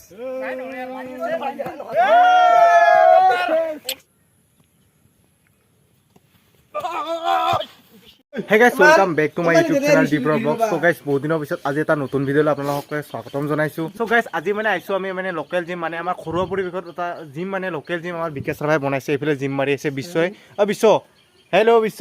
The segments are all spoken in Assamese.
Hey guys, welcome back to my YouTube channel Deeper Vlogs. So guys, বহুত দিনৰ পিছত আজি এটা নতুন ভিডিঅ' লৈ আপোনালোকক স্বাগতম জনাইছো। So guys, আজি মানে আইছো আমি মানে লোকেল জিম মানে আমাৰ খৰুৱা পৰিৱেশত এটা জিম মানে লোকেল জিম আমাৰ বিকাশ ৰাভাই বনাইছে। এইফালে জিম মাৰি আছে বিশ্বই। বিশ্ব হেল্ল' বিশ্ব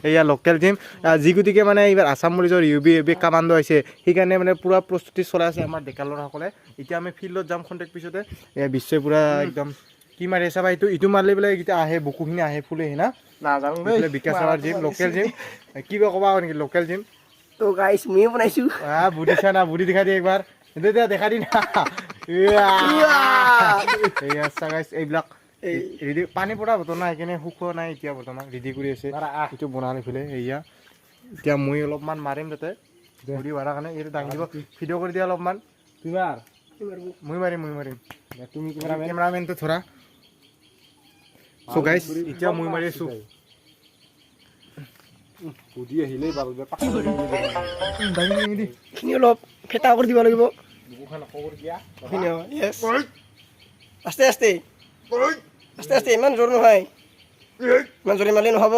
এয়া লোকেল জিম যিগুটিকে মানে এইবাৰ আসাম পুলিচৰ ইউবি কামাণ্ডো আহিছে সেইকাৰণে মানে পুৰা প্ৰস্তুতি চলাই আছে আমাৰ ডেকা ল'ৰাসকলে। এতিয়া আমি ফিল্ডত যাম খন্তেক পিছতে। এয়া বিশ্বই পুৰা একদম কি মাৰি আছে বা ইটো মাৰিলে বোলে এইকেইটা আহে বুকুখিনি আহে ফুলেহি না নাজানো দেই বিকাশ ৰাভাৰ জিম লোকেল জিম কিবা ক'বা নেকি লোকেল জিম তো গাইস মইও বনাইছো বুঢ়ীছা না বুঢ়ী দেখা দি একবাৰ দেখা দি না এয়া গাইস এইবিলাক ৰেডি পানী পৰা বটল নাই সেইকাৰণে শুকোৱা নাই এতিয়া বৰ্তমান ৰেডি কৰি আছে এইটো বনালে ফেলে এয়া এতিয়া মই অলপমান মাৰিম তাতে বুঢ়ী মাৰাৰ কাৰণে এইটো দাঙি দিব ভিডিঅ' কৰি দিয়া অলপমান মই মাৰিম তুমি কেমেৰামেনটো ধৰা So guys, এতিয়া মই মাৰি আছো বুদ্ধি আহিলে বাবুবে পাকা দাঙি দি খিনি অলপ ফেটা কৰি দিব লাগিব বুকুখন কৰি দিয়া খিনি ইয়েস আস্তে আস্তে ইমান জোৰ নহয় ইমান জোৰে মাৰিলে নহব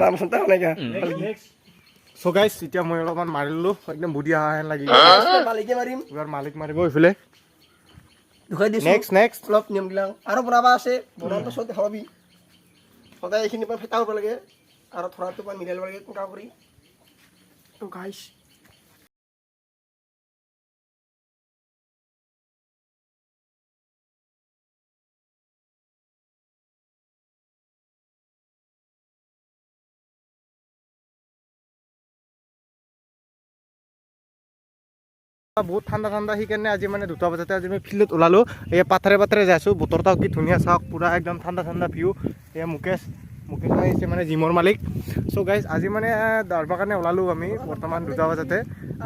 নাম শুনতা নাই কা So guys, এতিয়া মই অলপমান মাৰিলো একদম বুদ্ধি আহা হেন লাগি মালিকে মাৰিম এবাৰ মালিক মাৰিব এইফালে দুখাই দিছো নেক্সট অলপ নিয়ম গিলাং আৰু বনাবা আছে বনাটো সতে হবি সদায় এইখিনি পৰা ফেটা হ'ব লাগে আৰু থৰাটো পৰা মিলাব লাগে কোকা কৰি তো গাইস বহুত ঠাণ্ডা সেইকাৰণে আজি মানে 2টা বজাতে আজি আমি ফিল্ডত ওলালো এই পাথাৰে যাই আছো বতৰটাও কি ধুনীয়া চাওক পুৰা একদম ঠাণ্ডা ভিউ এয়া মুকেশ আহিছে মানে জিমৰ মালিক চ' গাইজ আজি মানে দাৰবৰ কাৰণে ওলালো আমি বৰ্তমান 2টা বজাতে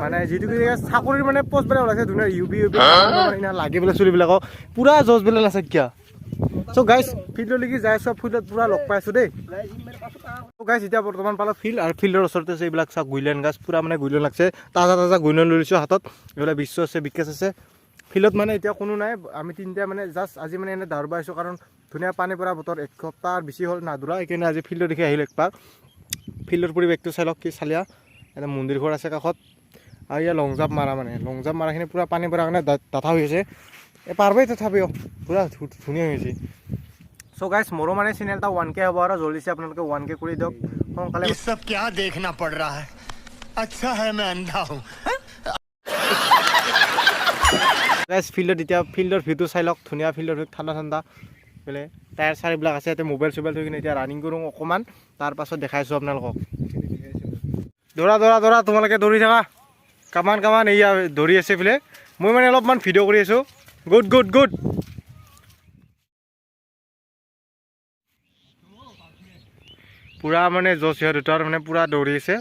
মানে যিটো চাকৰিৰ মানে পোষ্টবিলাক ওলাইছে ধুনীয়া ইউবি লাগে বোলে চলিবিলাকক পুৰা জজবিলাক আছে কিয় চ' গাইজ ফিল্ডলৈকে যাই আছো ফিল্ডত পুৰা লগ পাই আছো দেই গাইজ এতিয়া বৰ্তমান পালো ফিল্ড আৰু ফিল্ডৰ ওচৰতে আছে এইবিলাক চাওক গুইলেন গাছ পুৰা মানে গুইলেন লাগছে তাজা গুইলেন লৈ লৈছোঁ হাতত এইফালে বিশ্ব আছে বিকাশ আছে ফিল্ডত মানে এতিয়া কোনো নাই আমি 3টা মানে জাষ্ট আজি মানে এনে দাউৰবা আহিছোঁ কাৰণ ধুনীয়া পানী পৰা বতৰ 1 সপ্তাহ বেছি হ'ল নাদুৰা সেইকাৰণে আজি ফিল্ডত দেখি আহিলোঁ একপাক ফিল্ডৰ পৰিৱেশটো চাই লওক কি চালিয়া এটা মন্দিৰ ঘৰ আছে কাষত আৰু ইয়াৰ লং জাম্প মাৰাখিনি পুৰা পানী পৰা কাৰণে ডাঠা হৈ আছে পাৰবেই তথাপিও পুৰা ধুনীয়া হৈ আছে So guys, मोरो माने चैनल ता 1K হ'ব আৰু জলদি আপোনালোকে 1K কৰি দিয়ক সোনকালে ये सब क्या देखना पड़ रहा है अच्छा है मैं अंधा हूं गाइस ফিল্ডৰ ভিউটো চাই লওক ধুনীয়া ফিল্ডৰ ভিউ ঠাণ্ডা বেলে টায়াৰ চাৰিবিলাক আছে ইয়াতে মোবাইল থৈ কিনে এতিয়া ৰানিং কৰোঁ অকমান তাৰ পাছত দেখাইছোঁ আপোনালোকক দৌৰা তোমালোকে দৌৰি থাকা কামান এয়া দৌৰি আছে ফিলে মই মানে অলপমান ভিডিঅ' কৰি আছোঁ গুড পুৰা মানে জছ সিহঁত দুটাৰ মানে পুৰা দৌৰি আছে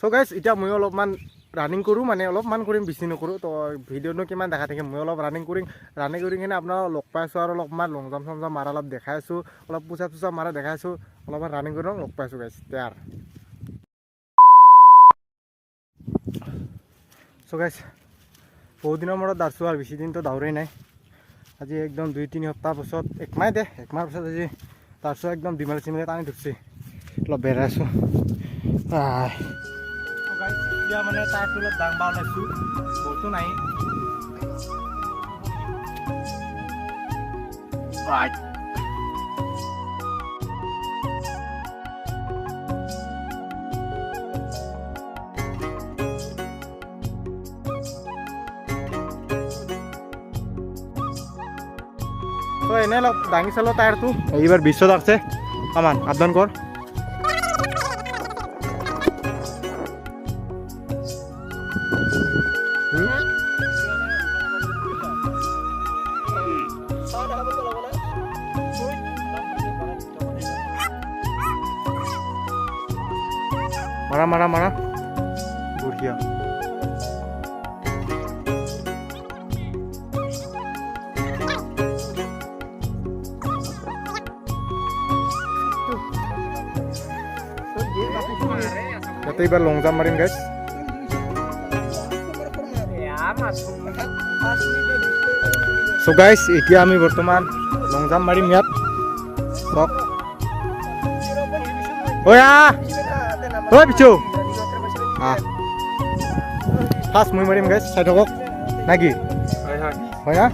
চ' গাইজ এতিয়া মই অলপমান ৰানিং কৰোঁ মানে অলপমান কৰিম বেছি নকৰোঁ তো ভিডিঅ'নো কিমান দেখা থাকে মই অলপ ৰানিং কৰি কিনে আপোনাৰ লগ পাইছোঁ আৰু অলপমান লং জাম্প মাৰা অলপ দেখাই আছোঁ অলপ পোচাপ মাৰা দেখাই আছোঁ অলপমান ৰানিং কৰি লগ পাইছোঁ গাইজ তেয়াৰ চ' গাইজ বহুত দিনৰ মূৰত দাউৰছোঁ আৰু বেছি দিনতো দাউৰেই নাই আজি একদম 2-3 সপ্তাহ পাছত একমাহ পাছত আজি তাৰপিছত একদম ডিমালি টানি ধৰছে অলপ বেৰাইছোঁ এতিয়া মানে টায়াৰটো অলপ দাংবা ওলাইছোঁ বহুতো নাই তো এনে অলপ দাঙি চালোঁ টায়াৰটো এইবাৰ বিশ্বত আছে কামান আদান কৰ মাৰা বঢ়িয়া তাতে এইবাৰ লং জাম্প মাৰিম গাইছ চ' গাইছ এতিয়া আমি বৰ্তমান লং জাম্প মাৰিম ইয়াত চাওক ঐ পিছু ফাৰ্ষ্ট মই মাৰিম গাইছ চাই থাকক নাকি হয় না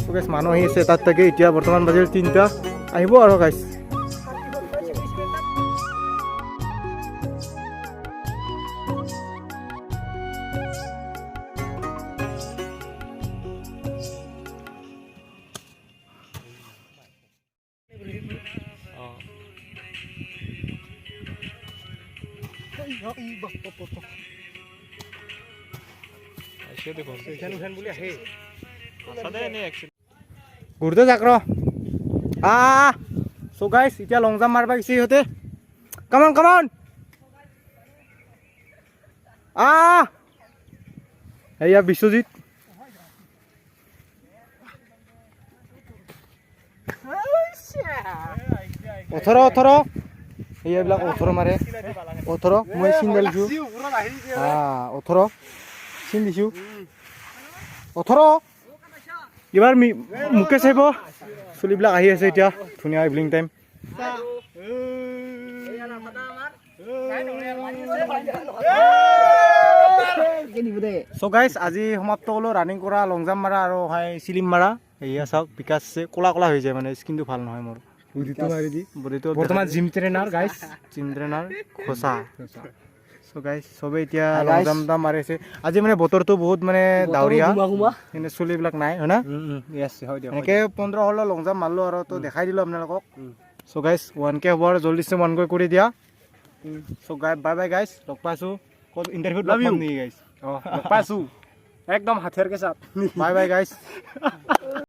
চ' গাইছ মানুহ আহি আছে তাত তাকে এতিয়া বৰ্তমান বাজিল 3টা আহিব আৰু গাইছ ঘূৰতে যাক ৰ চ' গাইছ এতিয়া লং জাম্প মাৰিব গৈছে সিহঁতে কামন এয়া বিশ্বজিৎ ওঠৰ এইবিলাক 18 মাৰে 18 মই চিন দিছোঁ 18 চিন দিছোঁ 18 এইবাৰ মুকেশ আহিব চুলিবিলাক আহি আছে এতিয়া ধুনীয়া ইভিনিং টাইম চ' গাইছ আজি সমাপ্ত হ'লো ৰানিং কৰা লং জাম্প মাৰা আৰু চিলিম মাৰা এয়া চাওক বিকাশ আছে ক'লা হৈ যায় মানে স্কিনটো ভাল নহয় মোৰ বডিটো বৰ্তমান জিম ট্ৰেইনাৰ গাইছ জিম ট্ৰেইনাৰ খোচা চ' গাইছ চবেই এতিয়া লং জাম্প মাৰি আছে আজি মানে বতৰটো বহুত মানে ডাৱৰীয়া কিন্তু চুলিবিলাক নাই হয় না এনেকৈ 15-16 লং জাম্প মাৰিলোঁ আৰু তো দেখাই দিলোঁ আপোনালোকক চ' গাইছ 1K হ'ব আৰু জল্দি 1K কৰি দিয়া চ' বাই গাইছ লগ পাইছোঁ ক'ত ইণ্টাৰভিউত লগ পাম নেকি গাইছ পাইছোঁ একদম হাতেৰ কেঁচাত বাই গাইছ